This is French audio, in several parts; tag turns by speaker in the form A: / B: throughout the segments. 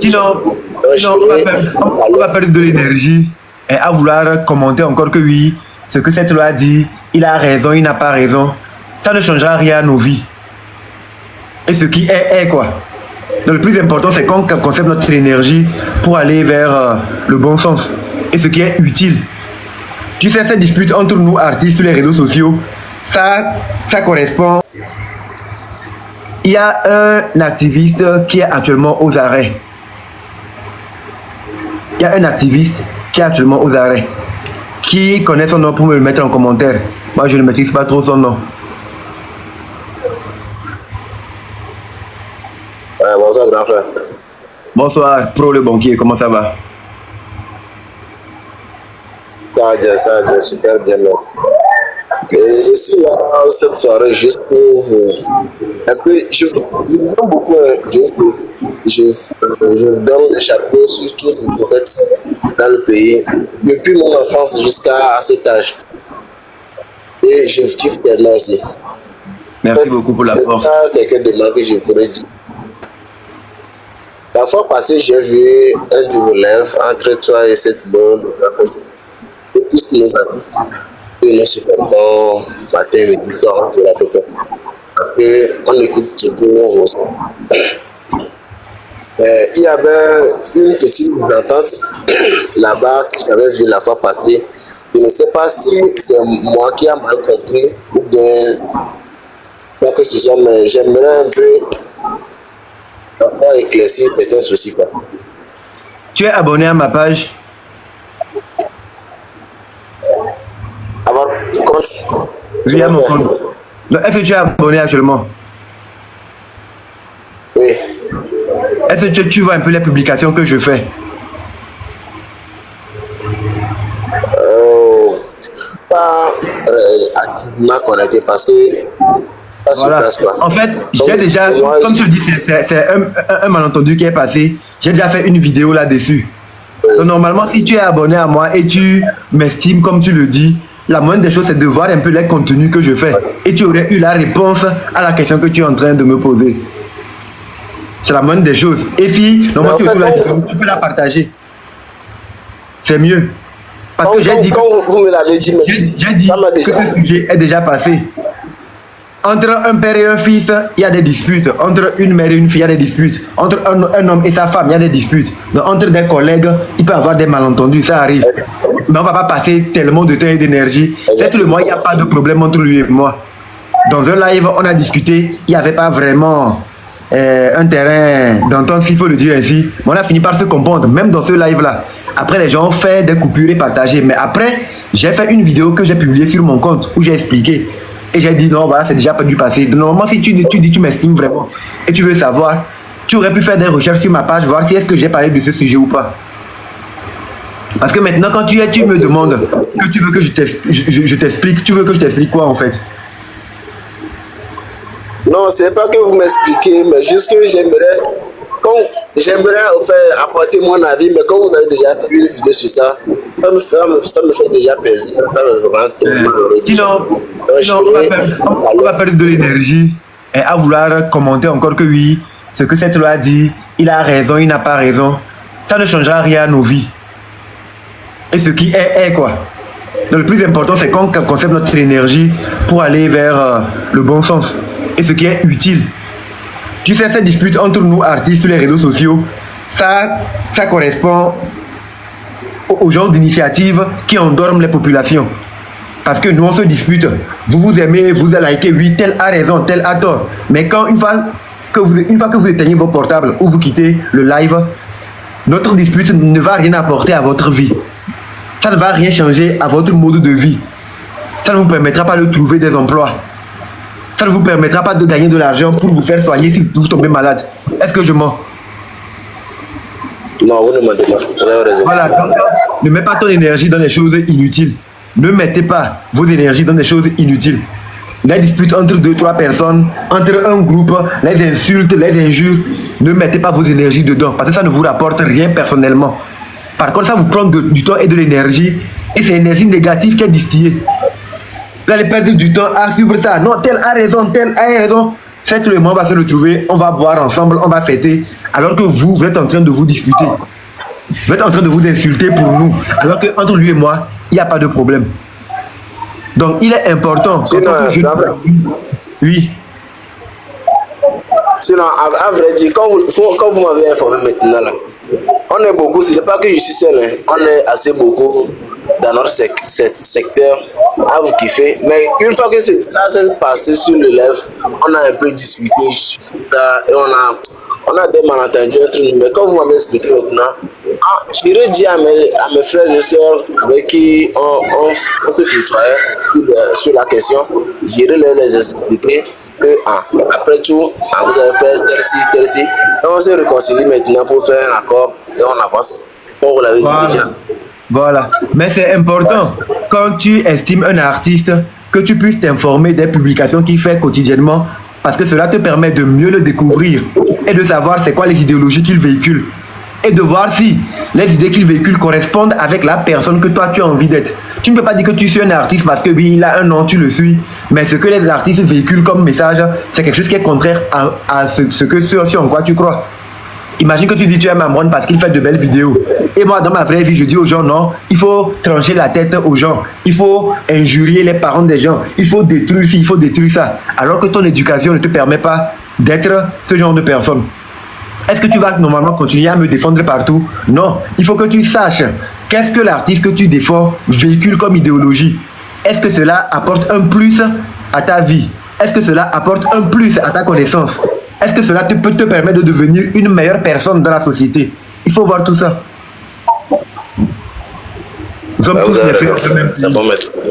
A: Sinon, on va perdre de l'énergie et à vouloir commenter encore que oui, ce que cette loi dit, il a raison, il n'a pas raison. Ça ne changera rien à nos vies. Et ce qui est quoi. Donc, le plus important, c'est qu'on conserve notre énergie pour aller vers le bon sens. Et ce qui est utile. Tu sais, cette dispute entre nous artistes sur les réseaux sociaux, ça correspond. Il y a un activiste qui est actuellement aux arrêts. Il y a un activiste qui est actuellement aux arrêts. Qui connaît son nom pour me le mettre en commentaire? Moi, je ne maîtrise pas trop son nom.
B: Bonsoir, grand frère.
A: Bonsoir, Pro le banquier, comment ça va?
B: Ça va bien, super bien. Et je suis là cette soirée juste pour vous. Un peu, je vous aime beaucoup. Je donne des chapeaux sur tous les prophètes dans le pays, depuis mon enfance jusqu'à cet âge. Et je vous kiffe tellement aussi.
A: Merci beaucoup pour l'apport.
B: Quelques demandes que je pourrais dire. La fois passée, j'ai vu un nouveau live entre toi et cette bonne professeur. Et tous nos artistes, et nous supportons matin, midi, soir, de la pépère. Parce qu'on écoute toujours vos sons. Il y avait une petite mésentente là-bas que j'avais vu la fois passée. Je ne sais pas si c'est moi qui a mal compris ou bien quoi que ce soit, mais j'aimerais un peu éclaircir certains soucis.
A: Tu es abonné à ma page?
B: Avant,
A: oui, à mon compte. Est-ce que tu es abonné actuellement?
B: Oui.
A: Est-ce que tu vois un peu les publications que je fais?
B: Pas activement connecté parce que pas sur
A: Voilà.
B: place, quoi.
A: En fait, j'ai déjà, comme tu le dis, c'est un malentendu qui est passé. J'ai déjà fait une vidéo là-dessus. Donc, normalement, si tu es abonné à moi et tu m'estimes comme tu le dis, la moindre des choses, c'est de voir un peu les contenus que je fais. Et tu aurais eu la réponse à la question que tu es en train de me poser. C'est la moindre des choses. Et si, normalement, tu peux la partager. C'est mieux. Parce que j'ai dit
B: vous me l'avez dit,
A: j'ai dit que ce sujet est déjà passé. Entre un père et un fils, il y a des disputes. Entre une mère et une fille, il y a des disputes. Entre un homme et sa femme, il y a des disputes. Donc, entre des collègues, il peut y avoir des malentendus, ça arrive. Mais on ne va pas passer tellement de temps et d'énergie. C'est tout le mois, il n'y a pas de problème entre lui et moi. Dans un live, on a discuté, il n'y avait pas vraiment un terrain d'entente, s'il faut le dire ainsi. Mais on a fini par se comprendre, même dans ce live-là. Après, les gens ont fait des coupures et partagé. Mais après, j'ai fait une vidéo que j'ai publiée sur mon compte où j'ai expliqué. Et j'ai dit non, voilà, c'est déjà pas du passé. Normalement, si tu dis tu m'estimes vraiment et tu veux savoir, tu aurais pu faire des recherches sur ma page, voir si est-ce que j'ai parlé de ce sujet ou pas. Parce que maintenant, quand tu me demandes que tu veux que je t'explique, tu veux que je t'explique quoi en fait?
B: Non, c'est pas que vous m'expliquez, mais juste que j'aimerais apporter mon avis, mais comme vous avez déjà fait une vidéo sur ça, ça me fait déjà plaisir. Ça me rend tellement heureux.
A: Sinon, on va perdre de l'énergie et à vouloir commenter encore que oui, ce que cette loi dit, il a raison, il n'a pas raison. Ça ne changera rien à nos vies. Et ce qui est quoi. Donc, le plus important, c'est qu'on conserve notre énergie pour aller vers le bon sens. Et ce qui est utile. Tu sais, cette dispute entre nous artistes sur les réseaux sociaux, ça correspond au genre d'initiative qui endorment les populations. Parce que nous, on se dispute. Vous aimez, vous likez, oui, tel a raison, tel a tort. Mais une fois que vous éteignez vos portables ou vous quittez le live, notre dispute ne va rien apporter à votre vie. Ça ne va rien changer à votre mode de vie. Ça ne vous permettra pas de trouver des emplois. Ça ne vous permettra pas de gagner de l'argent pour vous faire soigner si vous tombez malade. Est-ce que je mens?
B: Non, vous ne mentez pas. Vous avez raison.
A: Voilà, donc, ne mets pas ton énergie dans les choses inutiles. Ne mettez pas vos énergies dans des choses inutiles. Les disputes entre 2-3 personnes, entre un groupe, les insultes, les injures, ne mettez pas vos énergies dedans parce que ça ne vous rapporte rien personnellement. Par contre, ça vous prend du temps et de l'énergie et c'est l'énergie négative qui est distillée. Vous allez perdre du temps à suivre ça. Non, tel a raison, tel a raison. Cette le mois, on va se retrouver, on va boire ensemble, on va fêter, alors que vous êtes en train de vous disputer. Vous êtes en train de vous insulter pour nous, alors qu'entre lui et moi, il n'y a pas de problème. Donc, il est important.
B: Sinon,
A: oui.
B: Sinon, à vrai dire, quand vous m'avez informé maintenant, là, on est beaucoup, ce n'est pas que je suis seul, hein, on est assez beaucoup dans notre secteur à vous kiffer. Mais une fois que ça s'est passé sur le live, on a un peu discuté et on a des malentendus entre nous. Mais quand vous m'avez expliqué maintenant, j'irai dire à mes frères et sœurs avec qui on se tutoyait sur la question, j'irai les expliquer que après tout, vous avez fait tel-ci. Et on se réconcilie maintenant pour faire un accord et on avance. Comme vous l'avez dit déjà.
A: Voilà. Mais c'est important, quand tu estimes un artiste, que tu puisses t'informer des publications qu'il fait quotidiennement, parce que cela te permet de mieux le découvrir et de savoir c'est quoi les idéologies qu'il véhicule. Et de voir si les idées qu'il véhicule correspondent avec la personne que toi tu as envie d'être. Tu ne peux pas dire que tu suis un artiste parce que oui, il a un nom, tu le suis. Mais ce que les artistes véhiculent comme message, c'est quelque chose qui est contraire à ce en quoi tu crois. Imagine que tu dis tu aimes Amron parce qu'il fait de belles vidéos. Et moi, dans ma vraie vie, je dis aux gens non, il faut trancher la tête aux gens. Il faut injurier les parents des gens. Il faut détruire ci, il faut détruire ça. Alors que ton éducation ne te permet pas d'être ce genre de personne. Est-ce que tu vas normalement continuer à me défendre partout? Non, il faut que tu saches qu'est-ce que l'artiste que tu défends véhicule comme idéologie. Est-ce que cela apporte un plus à ta vie? Est-ce que cela apporte un plus à ta connaissance? Est-ce que cela peut te permettre de devenir une meilleure personne dans la société? Il faut voir tout ça. Nous sommes tous les frères de même pays.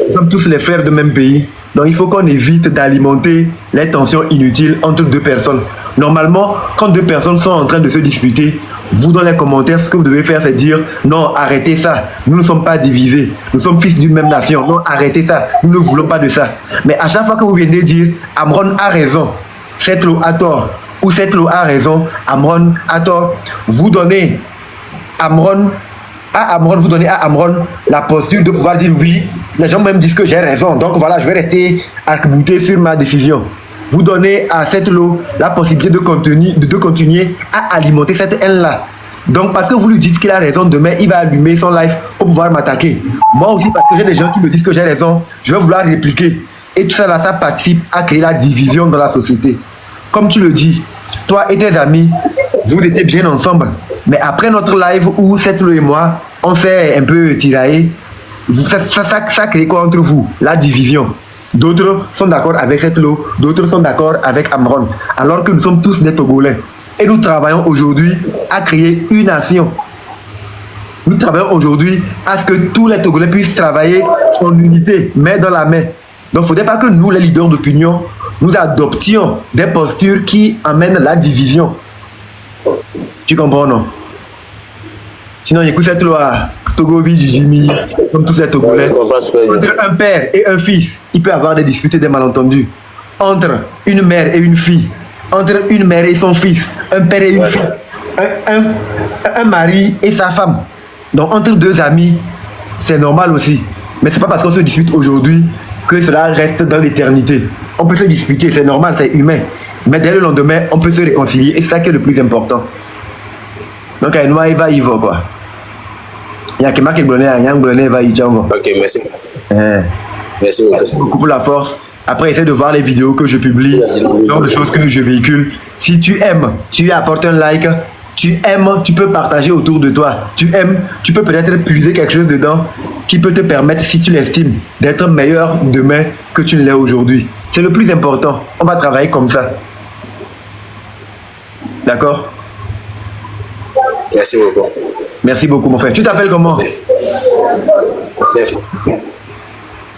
A: Nous sommes tous les frères de même pays. Donc il faut qu'on évite d'alimenter les tensions inutiles entre deux personnes. Normalement, quand deux personnes sont en train de se disputer, vous dans les commentaires, ce que vous devez faire, c'est dire non, arrêtez ça. Nous ne sommes pas divisés. Nous sommes fils d'une même nation. Non, arrêtez ça. Nous ne voulons pas de ça. Mais à chaque fois que vous venez dire Amron a raison, Setlo a tort, ou Setlo a raison, Amron a tort, vous donnez vous donnez à Amron la posture de pouvoir dire oui, les gens même disent que j'ai raison, donc voilà, je vais rester arc-bouté sur ma décision. Vous donnez à Setlo la possibilité de continuer à alimenter cette haine-là. Donc parce que vous lui dites qu'il a raison, demain il va allumer son live pour pouvoir m'attaquer. Moi aussi, parce que j'ai des gens qui me disent que j'ai raison, je vais vouloir répliquer. Et tout ça là, ça participe à créer la division dans la société. Comme tu le dis, toi et tes amis, vous étiez bien ensemble. Mais après notre live où Setlo et moi, on s'est un peu tiraillé, ça crée quoi entre vous? La division. D'autres sont d'accord avec Setlo, d'autres sont d'accord avec Amron. Alors que nous sommes tous des Togolais. Et nous travaillons aujourd'hui à créer une nation. Nous travaillons aujourd'hui à ce que tous les Togolais puissent travailler en unité, main dans la main. Donc il ne faudrait pas que nous, les leaders d'opinion, nous adoptions des postures qui amènent la division. Tu comprends, non? Sinon, écoute cette loi, Togovi, Jijimi, comme tous les Togolais. Entre un père et un fils, il peut y avoir des disputes et des malentendus. Entre une mère et une fille, entre une mère et son fils, un père et une fille, un mari et sa femme. Donc, entre deux amis, c'est normal aussi. Mais ce n'est pas parce qu'on se dispute aujourd'hui que cela reste dans l'éternité. On peut se disputer, c'est normal, c'est humain. Mais dès le lendemain, on peut se réconcilier et c'est ça qui est le plus important. Donc, il va y voir quoi. Il y a quelqu'un qui va y voir.
B: Ok, merci.
A: Merci beaucoup pour la force. Après, essaie de voir les vidéos que je publie, le genre de choses que je véhicule. Si tu aimes, tu apportes un like. Tu aimes, tu peux partager autour de toi. Tu aimes, tu peux peut-être puiser quelque chose dedans qui peut te permettre, si tu l'estimes, d'être meilleur demain que tu ne l'es aujourd'hui. C'est le plus important. On va travailler comme ça. D'accord?
B: Merci beaucoup.
A: Merci beaucoup, mon frère. Tu t'appelles comment?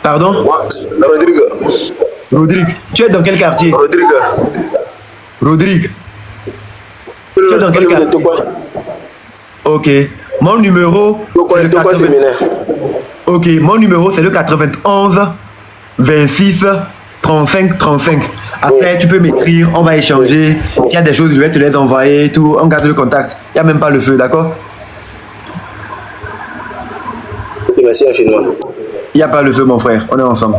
A: Pardon?
B: Moi, Rodrigue.
A: Rodrigue. Tu es dans quel quartier?
B: Rodrigue.
A: Rodrigue. Tu es dans quel quartier? Ok. Mon numéro. Ok, mon numéro c'est le 91 26 35 35. Après, tu peux m'écrire, on va échanger. S'il y a des choses, je vais te les envoyer, tout. On garde le contact. Il n'y a même pas le feu, d'accord?
B: Merci infiniment.
A: Il n'y a pas le feu, mon frère. On est ensemble.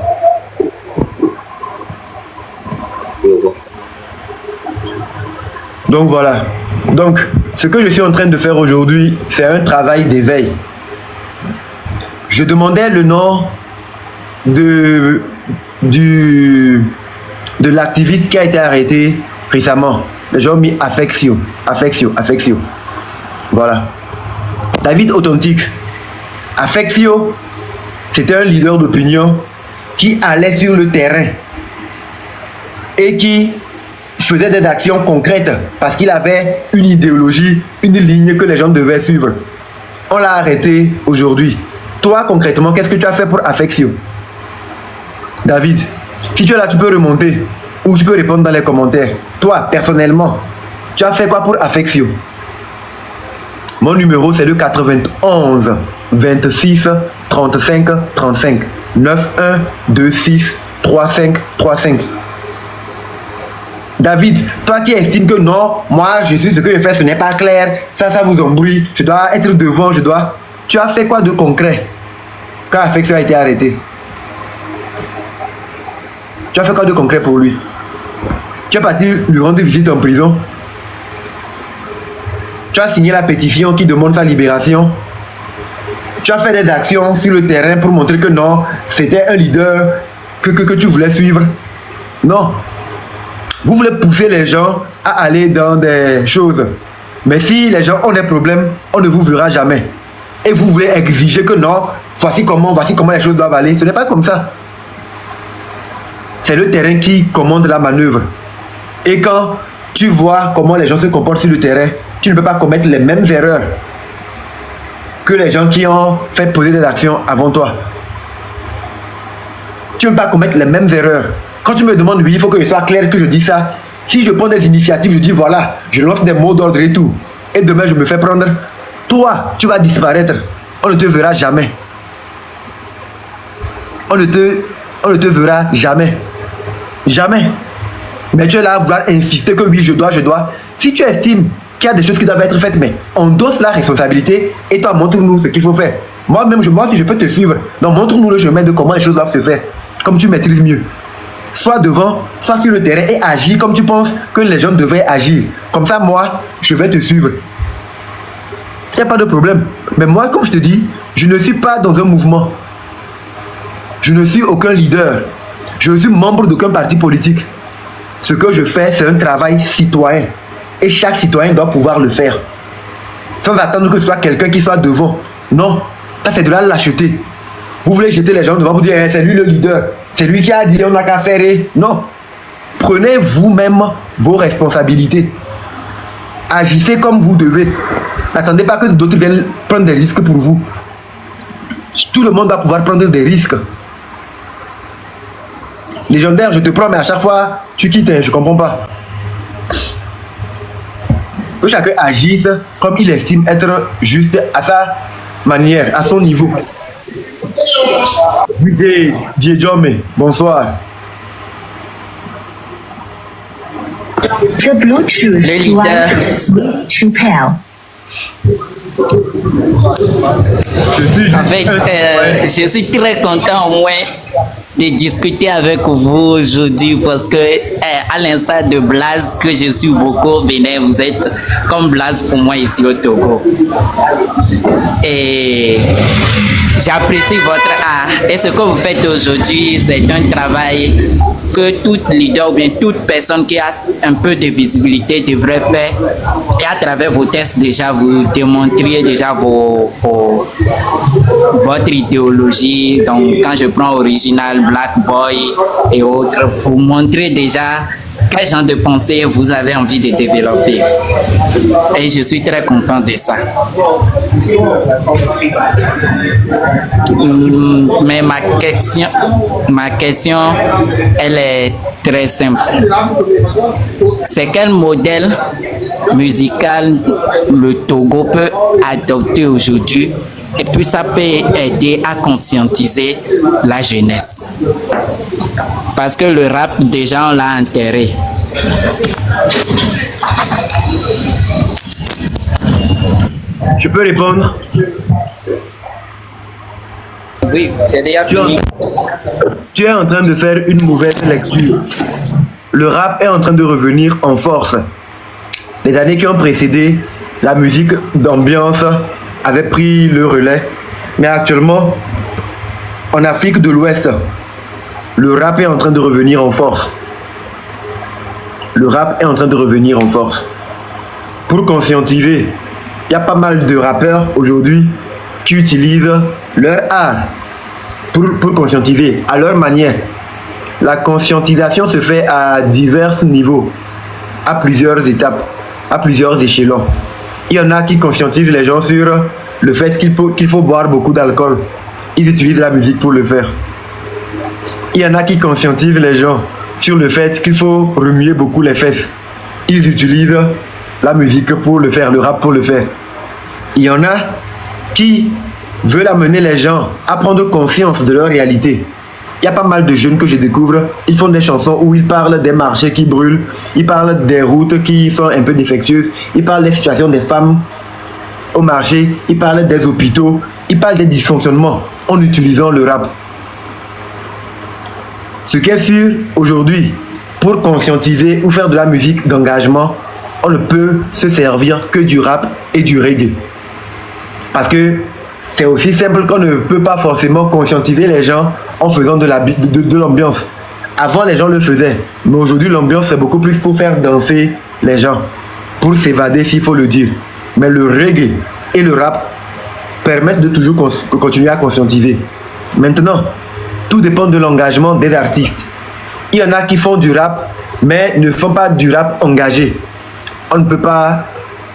A: Donc voilà. Donc, ce que je suis en train de faire aujourd'hui, c'est un travail d'éveil. Je demandais le nom de l'activiste qui a été arrêté récemment. Les gens ont mis Affectio. Voilà. David Authentique. Affectio, c'était un leader d'opinion qui allait sur le terrain et qui faisait des actions concrètes parce qu'il avait une idéologie, une ligne que les gens devaient suivre. On l'a arrêté aujourd'hui. Toi, concrètement, qu'est-ce que tu as fait pour Affectio? David, si tu es là, tu peux remonter ou tu peux répondre dans les commentaires. Toi, personnellement, tu as fait quoi pour Affectio? Mon numéro, c'est le 91 26 35 35 91 26 35 35. David, toi qui estimes que non, moi je suis ce que je fais, ce n'est pas clair, ça vous embrouille, je dois être devant, Tu as fait quoi de concret quand Affectio a été arrêté? Tu as fait quoi de concret pour lui? Tu es parti lui rendre visite en prison? Tu as signé la pétition qui demande sa libération? Tu as fait des actions sur le terrain pour montrer que non, c'était un leader que tu voulais suivre? Non. Vous voulez pousser les gens à aller dans des choses. Mais si les gens ont des problèmes, on ne vous verra jamais. Et vous voulez exiger que non, voici comment les choses doivent aller. Ce n'est pas comme ça. C'est le terrain qui commande la manœuvre. Et quand tu vois comment les gens se comportent sur le terrain, tu ne peux pas commettre les mêmes erreurs que les gens qui ont fait poser des actions avant toi. Tu ne peux pas commettre les mêmes erreurs. Quand tu me demandes, oui, il faut que je sois clair, que je dis ça. Si je prends des initiatives, je dis voilà, je lance des mots d'ordre et tout. Et demain, je me fais prendre. Toi, tu vas disparaître. On ne te verra jamais. On ne te verra jamais. Jamais. Mais tu es là à vouloir insister que oui, je dois. Si tu estimes qu'il y a des choses qui doivent être faites, mais endosse la responsabilité et toi, montre-nous ce qu'il faut faire. Moi-même, moi aussi, je peux te suivre. Donc, montre-nous le chemin de comment les choses doivent se faire. Comme tu maîtrises mieux. Soit devant, soit sur le terrain et agis comme tu penses que les gens devraient agir. Comme ça, moi, je vais te suivre. Il n'y a pas de problème. Mais moi, comme je te dis, je ne suis pas dans un mouvement. Je ne suis aucun leader. Je ne suis membre d'aucun parti politique. Ce que je fais, c'est un travail citoyen. Et chaque citoyen doit pouvoir le faire. Sans attendre que ce soit quelqu'un qui soit devant. Non, ça c'est de la lâcheté. Vous voulez jeter les gens devant vous dire hey, c'est lui le leader. C'est lui qui a dit on n'a qu'à faire. Non. Prenez vous-même vos responsabilités. Agissez comme vous devez. N'attendez pas que d'autres viennent prendre des risques pour vous. Tout le monde doit pouvoir prendre des risques. Légendaire, je te promets, à chaque fois, tu quittes, je comprends pas. Que chacun agisse comme il estime être juste à sa manière, à son niveau. Diejome, bonsoir.
C: The Bluetooth device to pair.
D: En fait, je suis très content au moins de discuter avec vous aujourd'hui parce que à l'instar de Blaze que je suis beaucoup, Bénin, vous êtes comme Blaze pour moi ici au Togo. Et j'apprécie votre art. Et ce que vous faites aujourd'hui, c'est un travail que tout leader ou bien toute personne qui a un peu de visibilité devrait faire. Et à travers vos tests, déjà, vous démontriez déjà votre idéologie. Donc, quand je prends Original, Black Boy et autres, vous montrez déjà quel genre de pensée vous avez envie de développer. Et je suis très content de ça. Mais ma question, elle est très simple. C'est quel modèle musical le Togo peut adopter aujourd'hui? Et puis ça peut aider à conscientiser la jeunesse. Parce que le rap, déjà, on l'a enterré.
A: Je peux répondre?
D: Oui, c'est déjà fini.
A: Tu es en train de faire une mauvaise lecture. Le rap est en train de revenir en force. les années qui ont précédé, la musique d'ambiance avait pris le relais. Mais actuellement, en Afrique de l'Ouest, le rap est en train de revenir en force. Le rap est en train de revenir en force. Pour conscientiser, il y a pas mal de rappeurs aujourd'hui qui utilisent leur art pour conscientiser à leur manière. La conscientisation se fait à divers niveaux, à plusieurs étapes, à plusieurs échelons. Il y en a qui conscientisent les gens sur le fait qu'il faut boire beaucoup d'alcool. Ils utilisent la musique pour le faire. Il y en a qui conscientisent les gens sur le fait qu'il faut remuer beaucoup les fesses. Ils utilisent la musique pour le faire, le rap pour le faire. Il y en a qui veulent amener les gens à prendre conscience de leur réalité. Il y a pas mal de jeunes que je découvre, ils font des chansons où ils parlent des marchés qui brûlent, ils parlent des routes qui sont un peu défectueuses, ils parlent des situations des femmes au marché, ils parlent des hôpitaux, ils parlent des dysfonctionnements en utilisant le rap. Ce qui est sûr aujourd'hui, pour conscientiser ou faire de la musique d'engagement, on ne peut se servir que du rap et du reggae. Parce que c'est aussi simple qu'on ne peut pas forcément conscientiser les gens en faisant de l'ambiance. Avant, les gens le faisaient. Mais aujourd'hui, l'ambiance, c'est beaucoup plus pour faire danser les gens. Pour s'évader, s'il faut le dire. Mais le reggae et le rap permettent de toujours continuer à conscientiser. Maintenant, tout dépend de l'engagement des artistes. Il y en a qui font du rap, mais ne font pas du rap engagé. On ne peut pas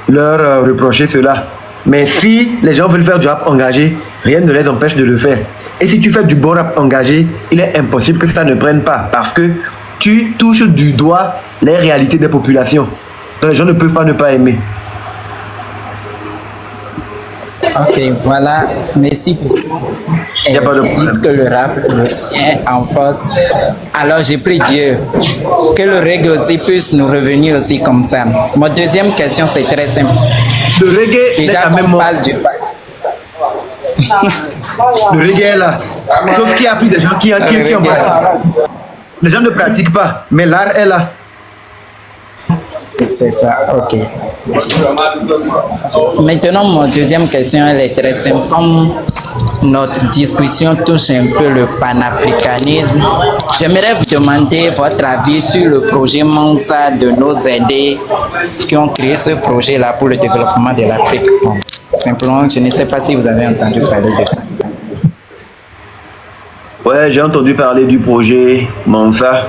A: leur reprocher cela. Mais si les gens veulent faire du rap engagé, rien ne les empêche de le faire. Et si tu fais du bon rap engagé, il est impossible que ça ne prenne pas. Parce que tu touches du doigt les réalités des populations. Donc les gens ne peuvent pas ne pas aimer.
D: Ok, voilà. Merci beaucoup.
A: Il n'y a pas de problème.
D: Dites que le rap revient en force. Alors, j'ai pris Dieu que le reggae aussi puisse nous revenir aussi comme ça. Ma deuxième question, c'est très simple.
A: Le reggae est
D: Déjà,
A: quand même
D: on
A: mort.
D: parle du...
A: Le reggae est là. Sauf qu'il y a plus de gens qui en pratiquent. Les gens ne pratiquent pas, mais l'art est là.
D: C'est ça, ok. Maintenant, ma deuxième question, elle est très simple. Comme notre discussion touche un peu le panafricanisme, j'aimerais vous demander votre avis sur le projet Mansa de nos aînés qui ont créé ce projet-là pour le développement de l'Afrique. Bon, simplement, je ne sais pas si vous avez entendu parler de ça.
A: Ouais, j'ai entendu parler du projet Mansa.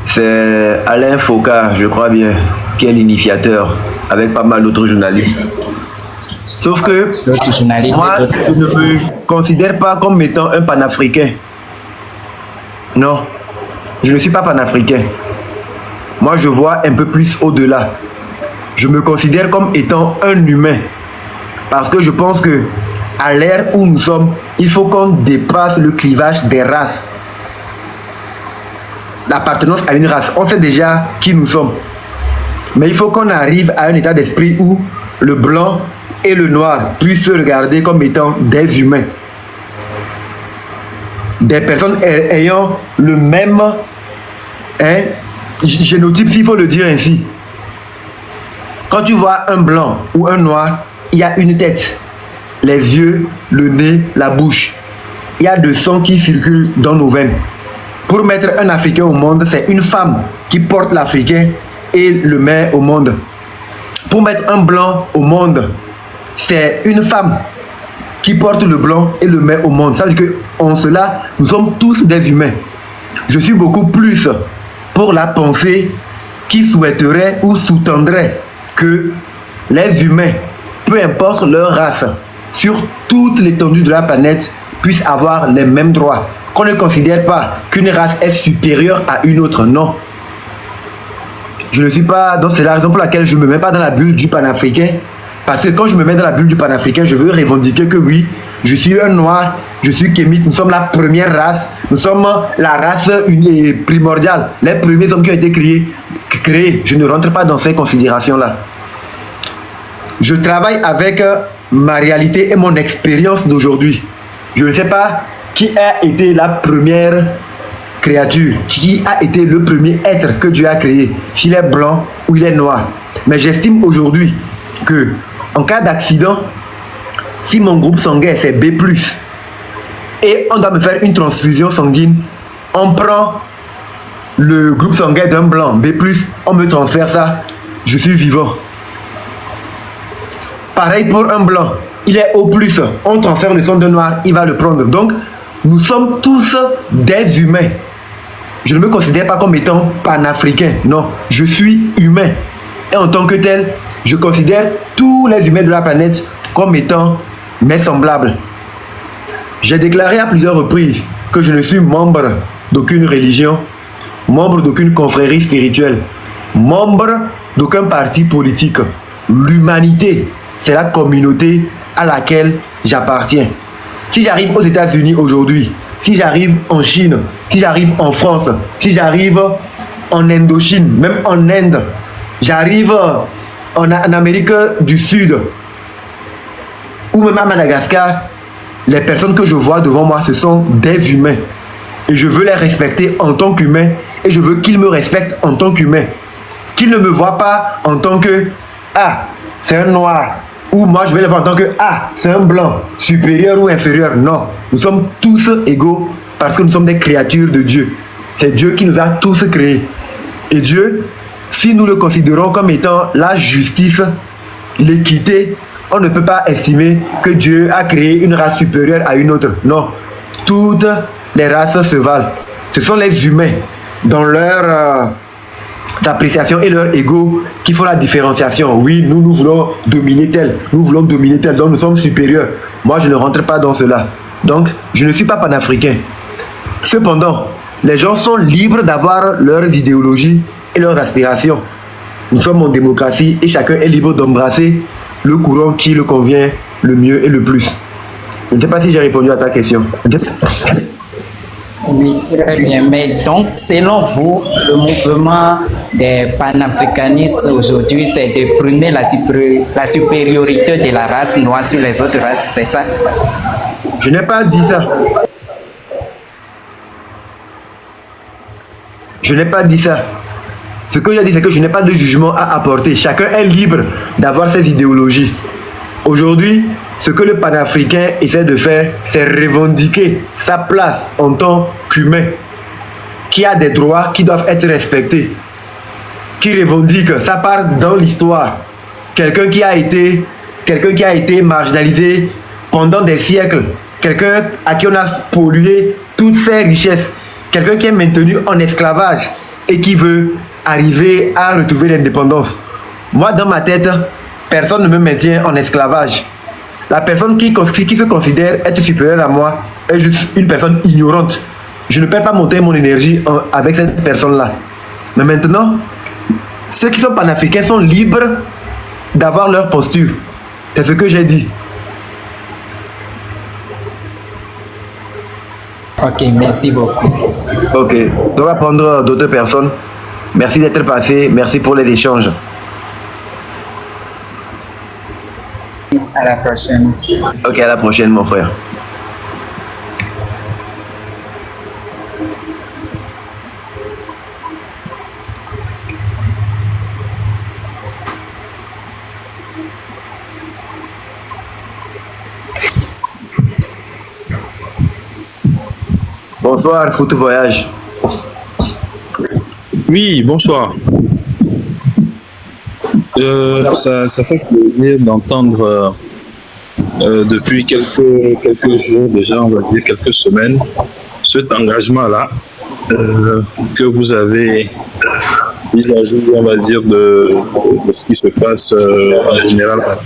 A: C'est Alain Foucault, je crois bien, qui est l'initiateur, avec pas mal d'autres journalistes. Sauf que
D: D'autres journalistes,
A: moi,
D: d'autres-
A: je ne me considère pas comme étant un panafricain. Non, je ne suis pas panafricain. Moi, je vois un peu plus au-delà. Je me considère comme étant un humain. Parce que je pense que à l'ère où nous sommes, il faut qu'on dépasse le clivage des races. L'appartenance à une race, on sait déjà qui nous sommes. Mais il faut qu'on arrive à un état d'esprit où le blanc et le noir puissent se regarder comme étant des humains. Des personnes ayant le même génotype, s'il faut le dire ainsi. Quand tu vois un blanc ou un noir, il y a une tête, les yeux, le nez, la bouche. Il y a de sang qui circule dans nos veines. Pour mettre un Africain au monde, c'est une femme qui porte l'Africain et le met au monde. Pour mettre un blanc au monde, c'est une femme qui porte le blanc et le met au monde. Ça veut dire qu'en cela, nous sommes tous des humains. Je suis beaucoup plus pour la pensée qui souhaiterait ou sous-tendrait que les humains, peu importe leur race, sur toute l'étendue de la planète, puissent avoir les mêmes droits. Qu'on ne considère pas qu'une race est supérieure à une autre, non. Je ne suis pas... Donc c'est la raison pour laquelle je ne me mets pas dans la bulle du panafricain. Parce que quand je me mets dans la bulle du panafricain, je veux revendiquer que oui, je suis un noir, je suis kémite, nous sommes la première race, nous sommes la race primordiale, les premiers hommes qui ont été créés. Je ne rentre pas dans ces considérations-là. Je travaille avec ma réalité et mon expérience d'aujourd'hui. Je ne sais pas qui a été la première créature, qui a été le premier être que Dieu a créé. S'il est blanc, ou il est noir. Mais j'estime aujourd'hui que en cas d'accident, si mon groupe sanguin c'est B+, et on doit me faire une transfusion sanguine, on prend le groupe sanguin d'un blanc B+, on me transfère ça, je suis vivant. Pareil pour un blanc, il est O+, on transfère le sang d'un noir, il va le prendre. Donc, nous sommes tous des humains. Je ne me considère pas comme étant panafricain, non, je suis humain. Et en tant que tel, je considère tous les humains de la planète comme étant mes semblables. J'ai déclaré à plusieurs reprises que je ne suis membre d'aucune religion, membre d'aucune confrérie spirituelle, membre d'aucun parti politique. L'humanité, c'est la communauté à laquelle j'appartiens. Si j'arrive aux États-Unis aujourd'hui, si j'arrive en Chine, si j'arrive en France, si j'arrive en Indochine, même en Inde, j'arrive en Amérique du Sud, ou même à Madagascar, les personnes que je vois devant moi, ce sont des humains. Et je veux les respecter en tant qu'humains, et je veux qu'ils me respectent en tant qu'humains. Qu'ils ne me voient pas en tant que « Ah, c'est un noir », ou moi je vais les voir en tant que « Ah, c'est un blanc, supérieur ou inférieur ». Non, nous sommes tous égaux parce que nous sommes des créatures de Dieu. C'est Dieu qui nous a tous créés. Et Dieu, si nous le considérons comme étant la justice, l'équité, on ne peut pas estimer que Dieu a créé une race supérieure à une autre. Non, toutes les races se valent. Ce sont les humains dans leur appréciation et leur ego qui font la différenciation. Oui, nous voulons dominer tel, nous voulons dominer tel, donc nous sommes supérieurs. Moi, je ne rentre pas dans cela. Donc, je ne suis pas panafricain. Cependant, les gens sont libres d'avoir leurs idéologies et leurs aspirations. Nous sommes en démocratie et chacun est libre d'embrasser le courant qui le convient le mieux et le plus. Je ne sais pas si j'ai répondu à ta question.
D: Oui, très bien. Mais donc, selon vous, le mouvement des panafricanistes aujourd'hui, c'est de prôner la supériorité de la race noire sur les autres races, c'est ça?
A: Je n'ai pas dit ça. Je n'ai pas dit ça. Ce que j'ai dit, c'est que je n'ai pas de jugement à apporter. Chacun est libre d'avoir ses idéologies. Aujourd'hui, ce que le panafricain essaie de faire, c'est revendiquer sa place en tant qu'humain, qui a des droits qui doivent être respectés, qui revendique sa part dans l'histoire. Quelqu'un qui a été marginalisé pendant des siècles, quelqu'un à qui on a pollué toutes ses richesses, quelqu'un qui est maintenu en esclavage et qui veut arriver à retrouver l'indépendance. Moi, dans ma tête, personne ne me maintient en esclavage. La personne qui se considère être supérieure à moi est juste une personne ignorante. Je ne perds pas mon temps et mon énergie avec cette personne-là. Mais maintenant, ceux qui sont panafricains sont libres d'avoir leur posture. C'est ce que j'ai dit.
D: Ok, merci beaucoup.
A: Ok, on va prendre d'autres personnes. Merci d'être passé, merci pour les échanges.
D: À la prochaine.
A: Ok, à la prochaine, mon frère. Bonsoir, Foot Voyage.
E: Oui, bonsoir. Ça fait plaisir d'entendre depuis quelques jours déjà, on va dire quelques semaines, cet engagement-là que vous avez vis-à-vis, on va dire, de ce qui se passe en général.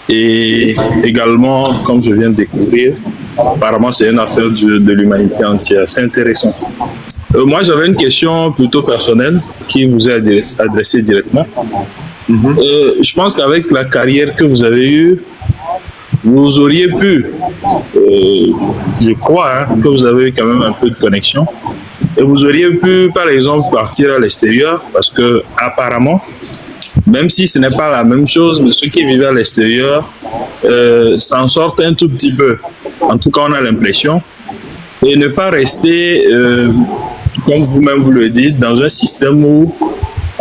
E: Et également, comme je viens de découvrir, apparemment c'est une affaire de l'humanité entière. C'est intéressant. Moi, j'avais une question plutôt personnelle qui vous est adressée directement. Je pense qu'avec la carrière que vous avez eue, vous auriez pu, je crois que vous avez eu quand même un peu de connexion, et vous auriez pu, par exemple, partir à l'extérieur, parce que apparemment, même si ce n'est pas la même chose, mais ceux qui vivent à l'extérieur s'en sortent un tout petit peu. En tout cas, on a l'impression. Et ne pas rester, comme vous-même vous le dites, dans un système où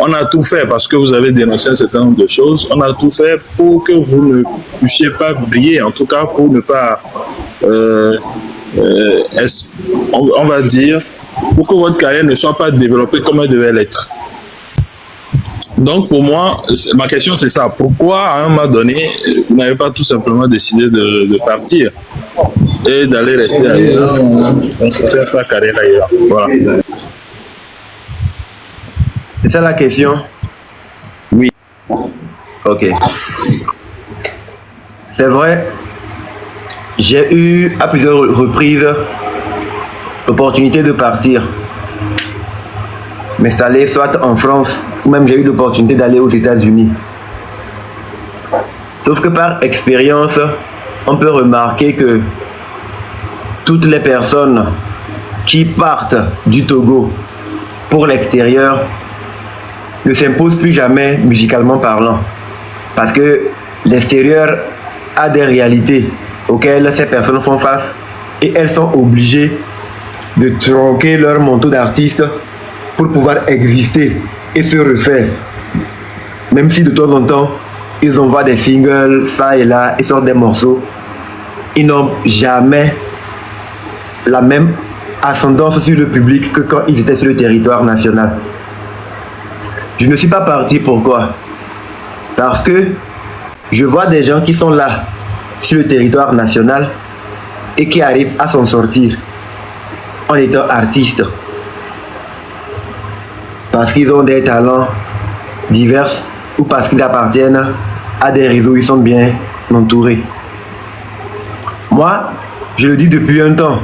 E: on a tout fait parce que vous avez dénoncé un certain nombre de choses. On a tout fait pour que vous ne puissiez pas briller, en tout cas pour ne pas, on va dire, pour que votre carrière ne soit pas développée comme elle devait l'être. Donc pour moi, ma question c'est ça. Pourquoi à un moment donné, vous n'avez pas tout simplement décidé de partir et d'aller rester ailleurs, faire sa carrière ailleurs? Voilà.
A: C'est ça la question?
E: Oui.
A: Ok. C'est vrai, j'ai eu à plusieurs reprises l'opportunité de partir, m'installer soit en France, ou même j'ai eu l'opportunité d'aller aux États-Unis. Sauf que par expérience, on peut remarquer que toutes les personnes qui partent du Togo pour l'extérieur ne s'imposent plus jamais musicalement parlant. Parce que l'extérieur a des réalités auxquelles ces personnes font face et elles sont obligées de tronquer leur manteau d'artiste pour pouvoir exister et se refaire. Même si de temps en temps, ils envoient des singles, ça et là, ils sortent des morceaux, ils n'ont jamais la même ascendance sur le public que quand ils étaient sur le territoire national. Je ne suis pas parti, pourquoi? Parce que je vois des gens qui sont là, sur le territoire national, et qui arrivent à s'en sortir en étant artistes. Parce qu'ils ont des talents divers ou parce qu'ils appartiennent à des réseaux où ils sont bien entourés. Moi, je le dis depuis un temps,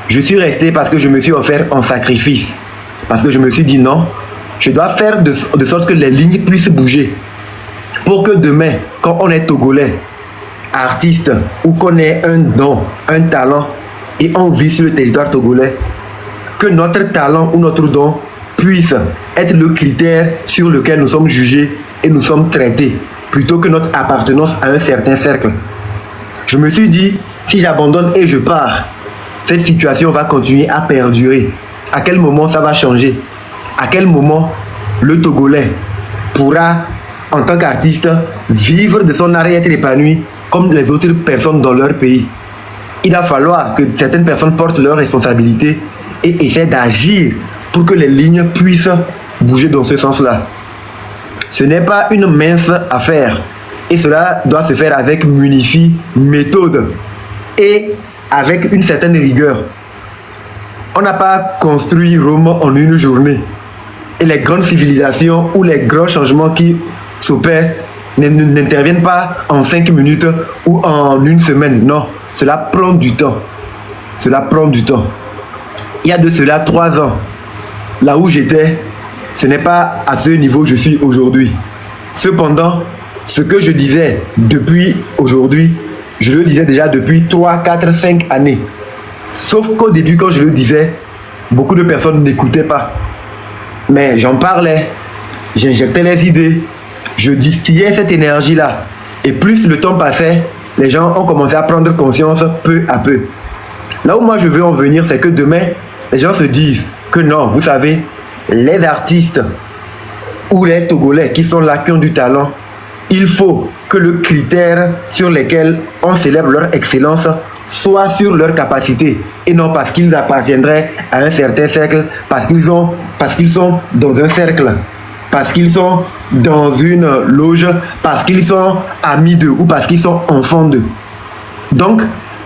A: je suis resté parce que je me suis offert en sacrifice. Parce que je me suis dit non, je dois faire de sorte que les lignes puissent bouger. Pour que demain, quand on est Togolais, artiste, ou qu'on ait un don, un talent, et on vit sur le territoire togolais, que notre talent ou notre don puisse être le critère sur lequel nous sommes jugés et nous sommes traités, plutôt que notre appartenance à un certain cercle. Je me suis dit, si j'abandonne et je pars, cette situation va continuer à perdurer. À quel moment ça va changer? À quel moment le Togolais pourra, en tant qu'artiste, vivre de son art et être épanoui comme les autres personnes dans leur pays? Il va falloir que certaines personnes portent leurs responsabilités et essaient d'agir pour que les lignes puissent bouger dans ce sens-là. Ce n'est pas une mince affaire et cela doit se faire avec munifi, méthode et avec une certaine rigueur. On n'a pas construit Rome en une journée et les grandes civilisations ou les grands changements qui s'opèrent n'interviennent pas en 5 minutes ou en une semaine. Non, cela prend du temps. Cela prend du temps. Il y a de cela 3 ans, là où j'étais, ce n'est pas à ce niveau que je suis aujourd'hui. Cependant, ce que je disais depuis aujourd'hui, je le disais déjà depuis 3, 4, 5 années. Sauf qu'au début, quand je le disais, beaucoup de personnes n'écoutaient pas. Mais j'en parlais, j'injectais les idées, je distillais cette énergie-là. Et plus le temps passait, les gens ont commencé à prendre conscience peu à peu. Là où moi je veux en venir, c'est que demain, les gens se disent que non, vous savez, les artistes ou les Togolais qui sont là, qui ont du talent, il faut que le critère sur lequel on célèbre leur excellence soit sur leur capacité et non parce qu'ils appartiendraient à un certain cercle, parce qu'ils sont dans un cercle, parce qu'ils sont dans une loge, parce qu'ils sont amis d'eux ou parce qu'ils sont enfants d'eux. Donc,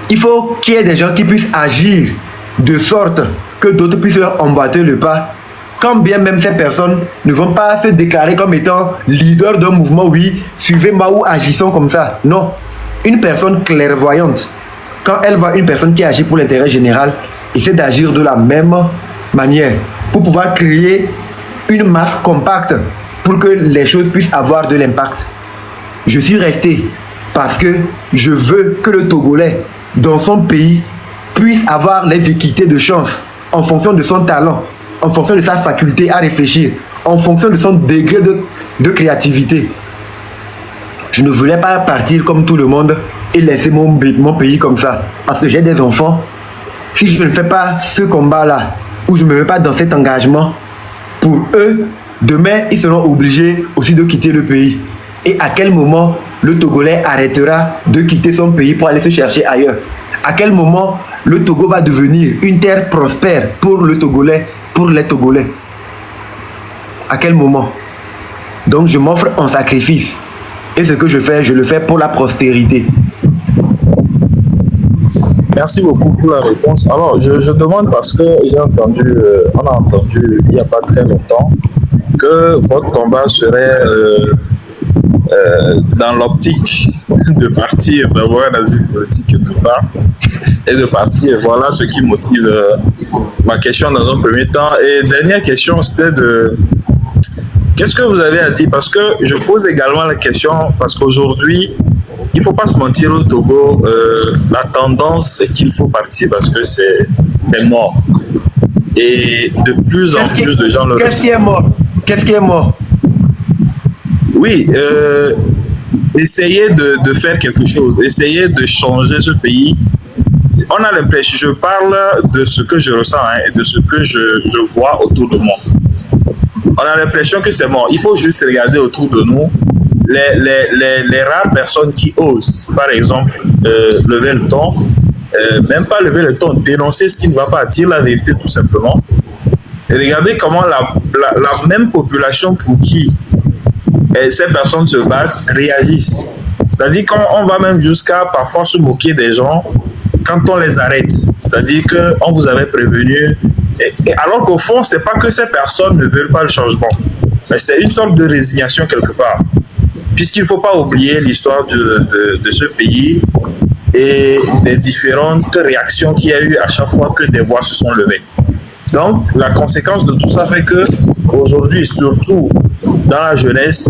A: il faut qu'il y ait des gens qui puissent agir de sorte que d'autres puissent leur emboîter le pas, quand bien même ces personnes ne vont pas se déclarer comme étant leader d'un mouvement, oui, suivez-moi ou agissons comme ça. Non, une personne clairvoyante, quand elle voit une personne qui agit pour l'intérêt général, essaie d'agir de la même manière pour pouvoir créer une masse compacte pour que les choses puissent avoir de l'impact. Je suis resté parce que je veux que le Togolais, dans son pays, puisse avoir les équités de chance en fonction de son talent, en fonction de sa faculté à réfléchir, en fonction de son degré de créativité. Je ne voulais pas partir comme tout le monde et laisser mon pays comme ça. Parce que j'ai des enfants. Si je ne fais pas ce combat-là, ou je ne me mets pas dans cet engagement, pour eux, Demain, ils seront obligés aussi de quitter le pays. Et à quel moment le Togolais arrêtera de quitter son pays pour aller se chercher ailleurs? À quel moment le Togo va devenir une terre prospère pour le Togolais, pour les Togolais? À quel moment? Donc je m'offre en sacrifice. Et ce que je fais, je le fais pour la postérité.
E: Merci beaucoup pour la réponse. Alors, je demande parce que j'ai entendu, on a entendu il n'y a pas très longtemps que votre combat serait dans l'optique de partir, d'avoir un asile politique quelque part et de partir. Voilà ce qui motive ma question dans un premier temps. Et dernière question, c'était de... Qu'est-ce que vous avez à dire? Parce que je pose également la question, parce qu'aujourd'hui, il ne faut pas se mentir au Togo, la tendance c'est qu'il faut partir parce que c'est mort. Et de plus en plus de gens le restent.
A: Qu'est-ce qui est mort? Qu'est-ce qui est mort?
E: Oui, essayer de faire quelque chose, essayer de changer ce pays. On a l'impression, je parle de ce que je ressens et de ce que je vois autour de moi. On a l'impression que c'est mort. Il faut juste regarder autour de nous les rares personnes qui osent, par exemple, lever le ton, même pas lever le ton, dénoncer ce qui ne va pas, dire la vérité tout simplement. Et regardez comment la même population pour qui ces personnes se battent réagissent. C'est-à-dire qu'on va même jusqu'à parfois se moquer des gens quand on les arrête. C'est-à-dire qu'on vous avait prévenu. Et alors qu'au fond, c'est pas que ces personnes ne veulent pas le changement, mais c'est une sorte de résignation quelque part. Puisqu'il ne faut pas oublier l'histoire de ce pays et les différentes réactions qu'il y a eu à chaque fois que des voix se sont levées. Donc, la conséquence de tout ça fait que aujourd'hui, surtout dans la jeunesse,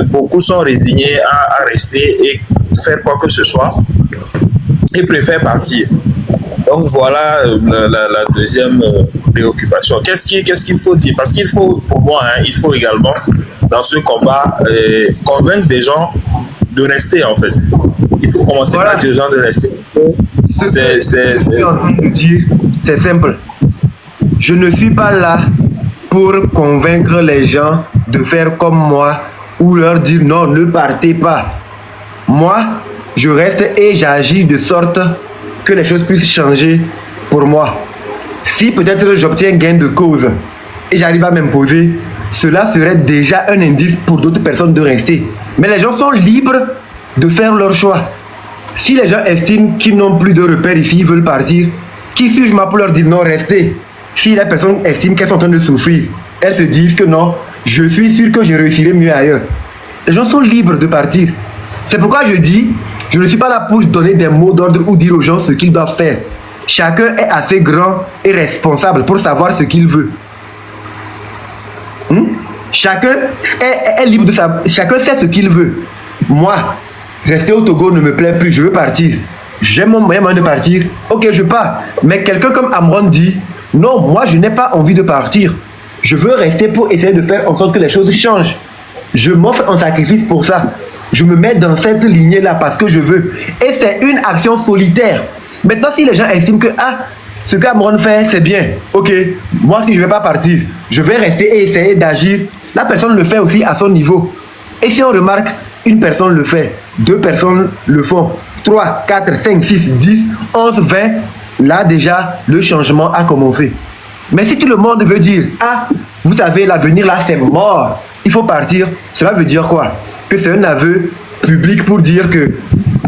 E: beaucoup sont résignés à rester et faire quoi que ce soit et préfèrent partir. Donc voilà la deuxième préoccupation. Qu'est-ce qu'il faut dire? Parce qu'il faut, pour moi, il faut également, dans ce combat, convaincre des gens de rester, en fait. Il faut commencer par dire aux gens de rester. C'est
A: simple. Je ne suis pas là pour convaincre les gens de faire comme moi ou leur dire non, ne partez pas. Moi, je reste et j'agis de sorte que les choses puissent changer pour moi. Si peut-être j'obtiens gain de cause et j'arrive à m'imposer, cela serait déjà un indice pour d'autres personnes de rester. Mais les gens sont libres de faire leur choix. Si les gens estiment qu'ils n'ont plus de repères ici, ils veulent partir, qui suis-je moi pour leur dire non, restez? Si les personnes estiment qu'elles sont en train de souffrir, elles se disent que non, je suis sûr que je réussirai mieux ailleurs. Les gens sont libres de partir. C'est pourquoi je dis, je ne suis pas là pour donner des mots d'ordre ou dire aux gens ce qu'ils doivent faire. Chacun est assez grand et responsable pour savoir ce qu'il veut. Chacun est libre de savoir. Chacun sait ce qu'il veut. Moi, rester au Togo ne me plaît plus, je veux partir. J'ai mon moyen de partir, ok, je pars. Mais quelqu'un comme Amron dit, non, moi je n'ai pas envie de partir. Je veux rester pour essayer de faire en sorte que les choses changent. Je m'offre un sacrifice pour ça. Je me mets dans cette lignée-là parce que je veux. Et c'est une action solitaire. Maintenant, si les gens estiment que ce qu'Amron fait, c'est bien. Ok, moi si je ne vais pas partir, je vais rester et essayer d'agir. La personne le fait aussi à son niveau. Et si on remarque, une personne le fait, 2 personnes le font, 3, 4, 5, 6, 10, 11, 20, là déjà, le changement a commencé. Mais si tout le monde veut dire, vous savez, l'avenir là, c'est mort, il faut partir, cela veut dire quoi? Que c'est un aveu public pour dire que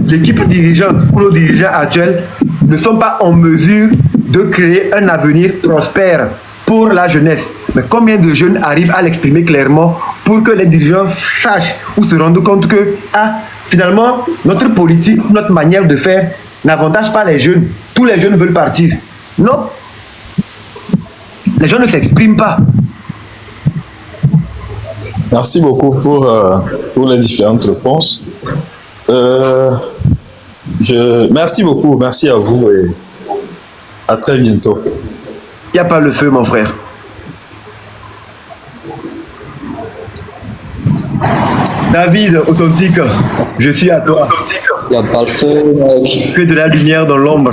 A: l'équipe dirigeante ou nos dirigeants actuels ne sont pas en mesure de créer un avenir prospère pour la jeunesse. Mais combien de jeunes arrivent à l'exprimer clairement pour que les dirigeants sachent ou se rendent compte que finalement, notre politique, notre manière de faire n'avantage pas les jeunes. Tous les jeunes veulent partir. Non. Les gens ne s'expriment pas.
E: Merci beaucoup pour les différentes réponses. Merci beaucoup, merci à vous et à très bientôt.
A: Il n'y a pas le feu, mon frère. David, authentique, je suis à toi.
F: Il n'y a pas le feu, mec.
A: Que de la lumière dans l'ombre.